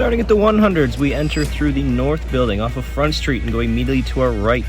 Starting at the 100s, we enter through the north building off of Front Street and go immediately to our right.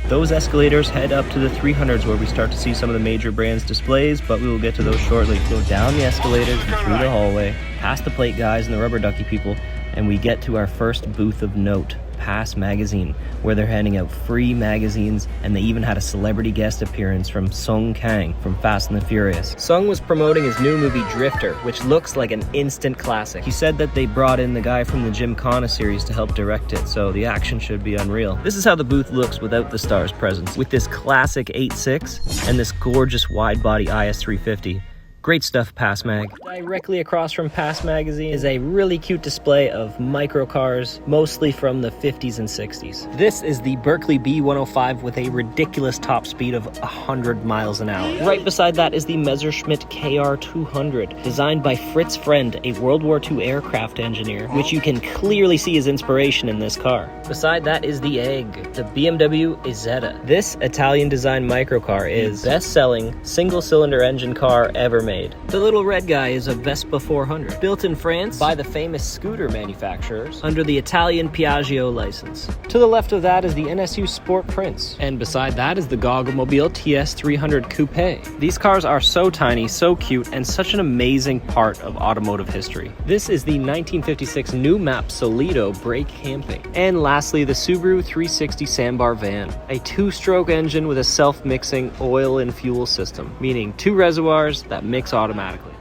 Those escalators head up to the 300s where we start to see some of the major brands displays, but we will get to those shortly. Go down the escalators and through the hallway, past the plate guys and the rubber ducky people, and we get to our first booth of note, PASMAG Magazine, where they're handing out free magazines, and they even had a celebrity guest appearance from KANG from Fast and the Furious. Sung was promoting his new movie Drifter, which looks like an instant classic. He said that they brought in the guy from the Gymkhana series to help direct it, so the action should be unreal. This is how the booth looks without the star's presence, with this classic 8.6 and this gorgeous wide-body IS350. Great stuff, PASMAG. Directly across from PAS Magazine is a really cute display of microcars, mostly from the 50s and 60s. This is the Berkeley B105 with a ridiculous top speed of 100 miles an hour. Right beside that is the Messerschmitt KR200, designed by Fritz Friend, a World War II aircraft engineer, which you can clearly see his inspiration in this car. Beside that is the Egg, the BMW Isetta. This Italian-designed microcar is the best-selling single-cylinder engine car ever made. The little red guy is a Vespa 400, built in France by the famous scooter manufacturers under the Italian Piaggio license. To the left of that is the NSU Sport Prince, and beside that is the Gogglebmobile TS300 Coupe. These cars are so tiny, so cute, and such an amazing part of automotive history. This is the 1956 new map Solido Brake Camping. And lastly, the Subaru 360 Sandbar van, a two-stroke engine with a self-mixing oil and fuel system, meaning two reservoirs that mix automatically.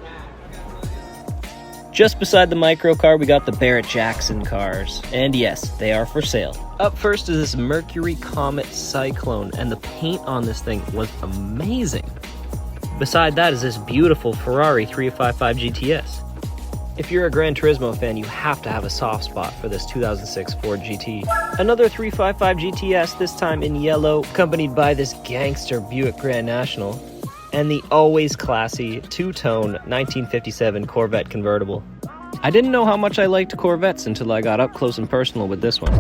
Just beside the microcar, we got the Barrett Jackson cars. And yes, they are for sale. Up first is this Mercury Comet Cyclone, and the paint on this thing was amazing. Beside that is this beautiful Ferrari 355 GTS. If you're a Gran Turismo fan, you have to have a soft spot for this 2006 Ford GT. Another 355 GTS, this time in yellow, accompanied by this gangster Buick Grand National, and the always classy two-tone 1957 Corvette convertible. I didn't know how much I liked Corvettes until I got up close and personal with this one.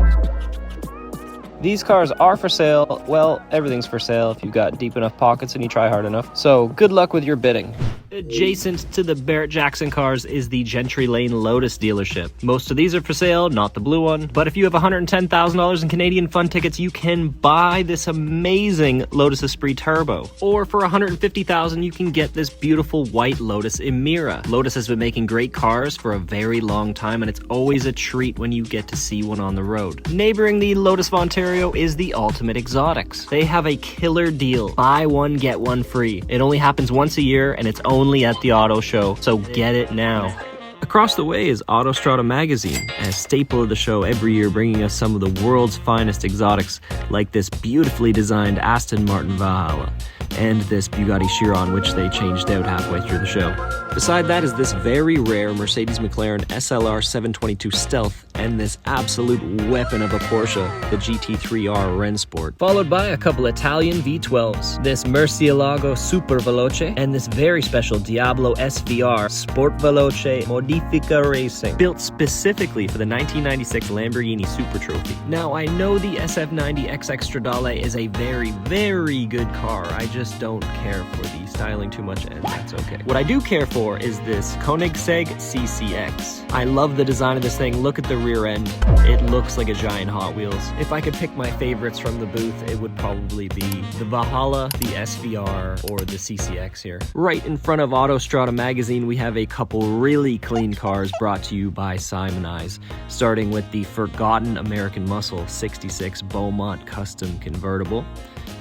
These cars are for sale. Well, everything's for sale if you've got deep enough pockets and you try hard enough. So good luck with your bidding. Adjacent to the Barrett Jackson cars is the Gentry Lane Lotus dealership. Most of these are for sale, not the blue one. But if you have $110,000 in Canadian fun tickets, you can buy this amazing Lotus Esprit Turbo. Or for $150,000, you can get this beautiful white Lotus Emira. Lotus has been making great cars for a very long time, and it's always a treat when you get to see one on the road. Neighboring the Lotus of Ontario is the Ultimate Exotics. They have a killer deal. Buy one, get one free. It only happens once a year, and it's only at the auto show, so get it now. Across the way is AUTOSTRADA Magazine, a staple of the show every year, bringing us some of the world's finest exotics, like this beautifully designed Aston Martin Valhalla, and this Bugatti Chiron, which they changed out halfway through the show. Beside that is this very rare Mercedes-McLaren SLR 722 Stealth, and this absolute weapon of a Porsche, the GT3R Rennsport, followed by a couple Italian V12s, this Murcielago Super Veloce, and this very special Diablo SVR Sport Veloce Modifica Racing, built specifically for the 1996 Lamborghini Super Trophy. Now, I know the SF90 XX Stradale is a very, very good car. I just don't care for the styling too much, and that's okay. What I do care for is this Koenigsegg CCX. I love the design of this thing. Look at the rear end. It looks like a giant Hot Wheels. If I could pick my favorites from the booth, it would probably be the Valhalla, the SVR, or the CCX here. Right in front of AUTOSTRADA Magazine, we have a couple really clean cars brought to you by SIMONIZE, starting with the Forgotten American Muscle 66 Beaumont Custom Convertible,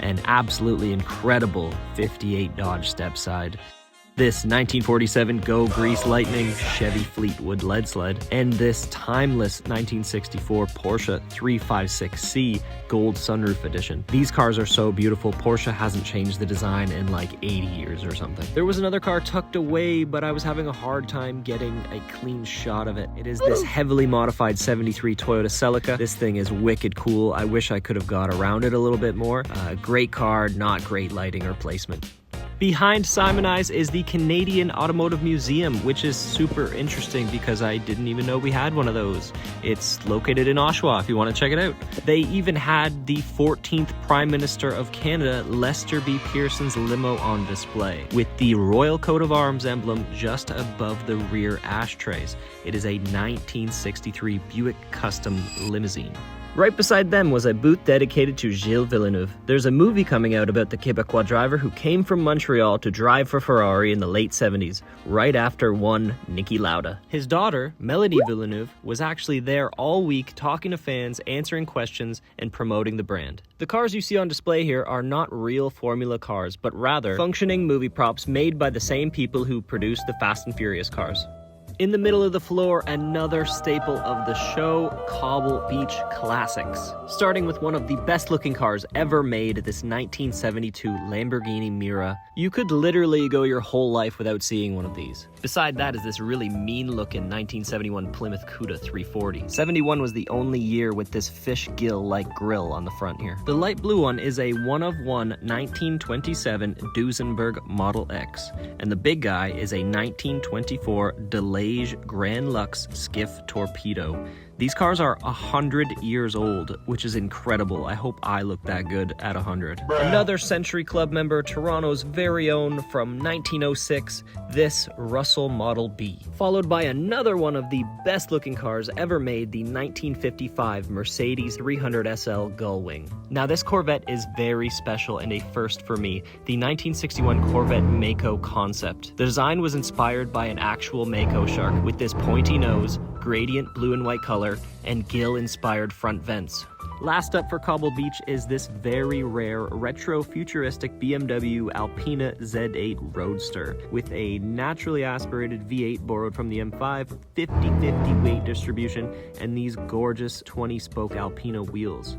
an absolutely incredible 58 Dodge Stepside, this 1947 Go Grease Lightning Chevy Fleetwood lead sled, and this timeless 1964 Porsche 356C Gold Sunroof Edition. These cars are so beautiful. Porsche hasn't changed the design in like 80 years or something. There was another car tucked away, but I was having a hard time getting a clean shot of it. It is this heavily modified 73 Toyota Celica. This thing is wicked cool. I wish I could have got around it a little bit more. Great car, not great lighting or placement. Behind SIMONIZE is the Canadian Automotive Museum, which is super interesting because I didn't even know we had one of those. It's located in Oshawa if you want to check it out. They even had the 14th Prime Minister of Canada, Lester B. Pearson's limo on display, with the Royal Coat of Arms emblem just above the rear ashtrays. It is a 1963 Buick Custom limousine. Right beside them was a booth dedicated to Gilles Villeneuve. There's a movie coming out about the Quebecois driver who came from Montreal to drive for Ferrari in the late 70s, right after one Niki Lauda. His daughter, Melody Villeneuve, was actually there all week talking to fans, answering questions, and promoting the brand. The cars you see on display here are not real Formula cars, but rather functioning movie props made by the same people who produced the Fast and Furious cars. In the middle of the floor, another staple of the show, Cobble Beach Classics. Starting with one of the best looking cars ever made, this 1972 Lamborghini Miura. You could literally go your whole life without seeing one of these. Beside that is this really mean looking 1971 Plymouth Cuda 340. 71 was the only year with this fish gill-like grille on the front here. The light blue one is a one-of-one 1927 Duesenberg Model X. And the big guy is a 1924 Delage Grand Lux Skiff Torpedo. These cars are 100 years old, which is incredible. I hope I look that good at 100. Another Century Club member, Toronto's very own from 1906, this Russell Model B. Followed by another one of the best looking cars ever made, the 1955 Mercedes 300 SL Gullwing. Now this Corvette is very special and a first for me, the 1961 Corvette Mako concept. The design was inspired by an actual Mako shark with this pointy nose, gradient blue and white color, and gill-inspired front vents. Last up for Cobble Beach is this very rare retro-futuristic BMW Alpina Z8 Roadster with a naturally aspirated V8 borrowed from the M5, 50-50 weight distribution, and these gorgeous 20-spoke Alpina wheels.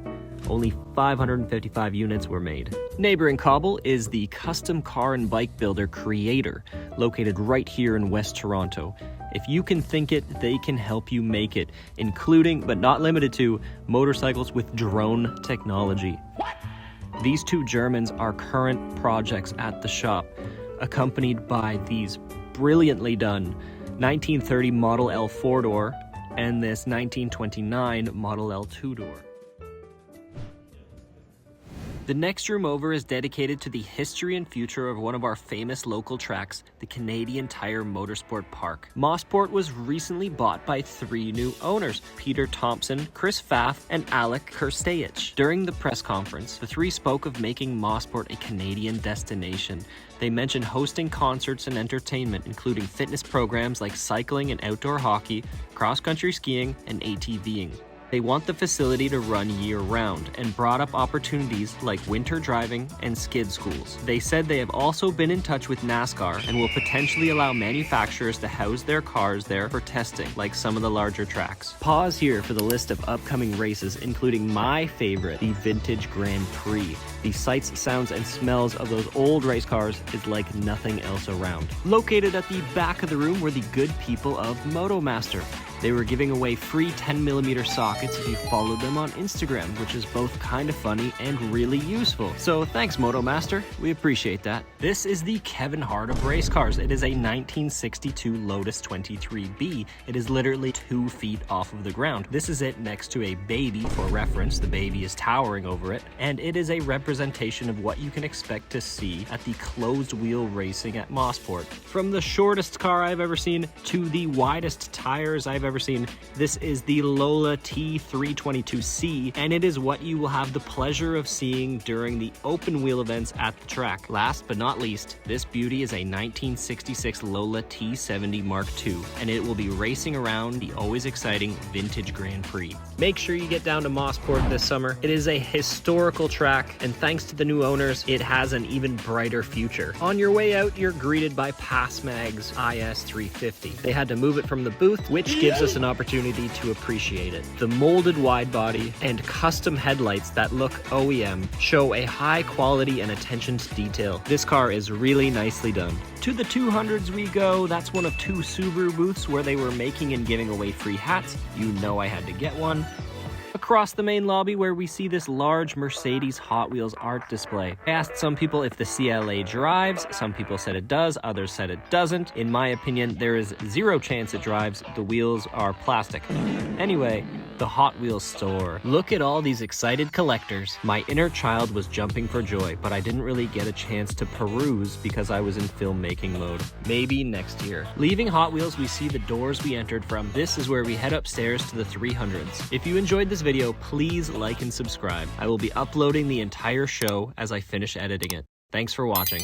Only 555 units were made. Neighboring Cobble is the custom car and bike builder Kreator, located right here in West Toronto. If you can think it, they can help you make it, including, but not limited to, motorcycles with drone technology. What? These two Germans are current projects at the shop, accompanied by these brilliantly done 1930 Model L 4-door and this 1929 Model L 2-door. The next room over is dedicated to the history and future of one of our famous local tracks, the Canadian Tire Motorsport Park. MOSPORT was recently bought by 3 new owners, Peter Thompson, Chris Pfaff, and Alec Kirsteich. During the press conference, the 3 spoke of making MOSPORT a Canadian destination. They mentioned hosting concerts and entertainment, including fitness programs like cycling and outdoor hockey, cross-country skiing, and ATVing. They want the facility to run year-round and brought up opportunities like winter driving and skid schools. They said they have also been in touch with NASCAR and will potentially allow manufacturers to house their cars there for testing, like some of the larger tracks. Pause here for the list of upcoming races, including my favorite, the Vintage Grand Prix. The sights, sounds, and smells of those old race cars is like nothing else around. Located at the back of the room were the good people of Motomaster. They were giving away free 10mm sockets if you followed them on Instagram, which is both kind of funny and really useful. So thanks, Motomaster. We appreciate that. This is the Kevin Hart of race cars. It is a 1962 Lotus 23B. It is literally 2 feet off of the ground. This is it next to a baby. For reference, the baby is towering over it, and it is a representation of what you can expect to see at the closed wheel racing at MOSPORT. From the shortest car I've ever seen to the widest tires I've ever seen, this is the Lola T322C, and it is what you will have the pleasure of seeing during the open wheel events at the track. Last but not least, this beauty is a 1966 Lola T70 Mark II, and it will be racing around the always exciting Vintage Grand Prix. Make sure you get down to MOSPORT this summer. It is a historical track, and thanks to the new owners, it has an even brighter future. On your way out, you're greeted by PASMAG's IS350. They had to move it from the booth, which gives us an opportunity to appreciate it. The molded wide body and custom headlights that look OEM show a high quality and attention to detail. This car is really nicely done. To the 200s we go. That's one of 2 Subaru booths where they were making and giving away free hats. You know I had to get one. A across the main lobby where we see this large Mercedes Hot Wheels art display. I asked some people if the CLA drives, some people said it does, others said it doesn't. In my opinion, there is zero chance it drives, the wheels are plastic. Anyway, the Hot Wheels store. Look at all these excited collectors. My inner child was jumping for joy, but I didn't really get a chance to peruse because I was in filmmaking mode. Maybe next year. Leaving Hot Wheels, we see the doors we entered from. This is where we head upstairs to the 300s. If you enjoyed this video, please like and subscribe. I will be uploading the entire show as I finish editing it. Thanks for watching.